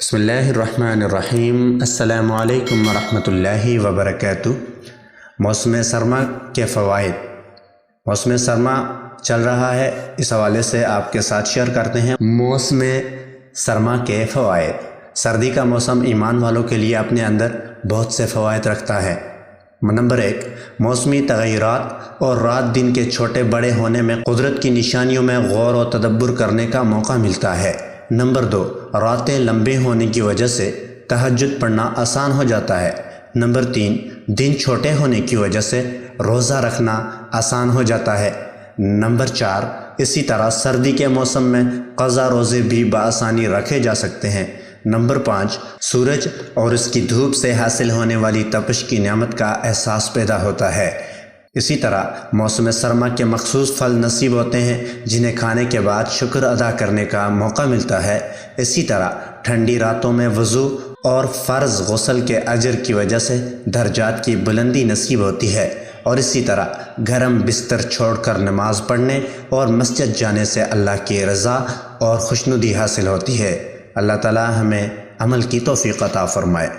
بسم اللہ الرحمن الرحیم۔ السلام علیکم ورحمۃ اللہ وبرکاتہ۔ موسم سرما کے فوائد۔ موسم سرما چل رہا ہے، اس حوالے سے آپ کے ساتھ شیئر کرتے ہیں موسم سرما کے فوائد۔ سردی کا موسم ایمان والوں کے لیے اپنے اندر بہت سے فوائد رکھتا ہے۔ نمبر 1، موسمی تغیرات اور رات دن کے چھوٹے بڑے ہونے میں قدرت کی نشانیوں میں غور و تدبر کرنے کا موقع ملتا ہے۔ نمبر 2، راتیں لمبی ہونے کی وجہ سے تہجد پڑھنا آسان ہو جاتا ہے۔ نمبر 3، دن چھوٹے ہونے کی وجہ سے روزہ رکھنا آسان ہو جاتا ہے۔ نمبر 4، اسی طرح سردی کے موسم میں قضا روزے بھی بآسانی رکھے جا سکتے ہیں۔ نمبر 5، سورج اور اس کی دھوپ سے حاصل ہونے والی تپش کی نعمت کا احساس پیدا ہوتا ہے۔ اسی طرح موسم سرما کے مخصوص پھل نصیب ہوتے ہیں جنہیں کھانے کے بعد شکر ادا کرنے کا موقع ملتا ہے۔ اسی طرح ٹھنڈی راتوں میں وضو اور فرض غسل کے اجر کی وجہ سے درجات کی بلندی نصیب ہوتی ہے، اور اسی طرح گرم بستر چھوڑ کر نماز پڑھنے اور مسجد جانے سے اللہ کی رضا اور خوشنودی حاصل ہوتی ہے۔ اللہ تعالی ہمیں عمل کی توفیق عطا فرمائے۔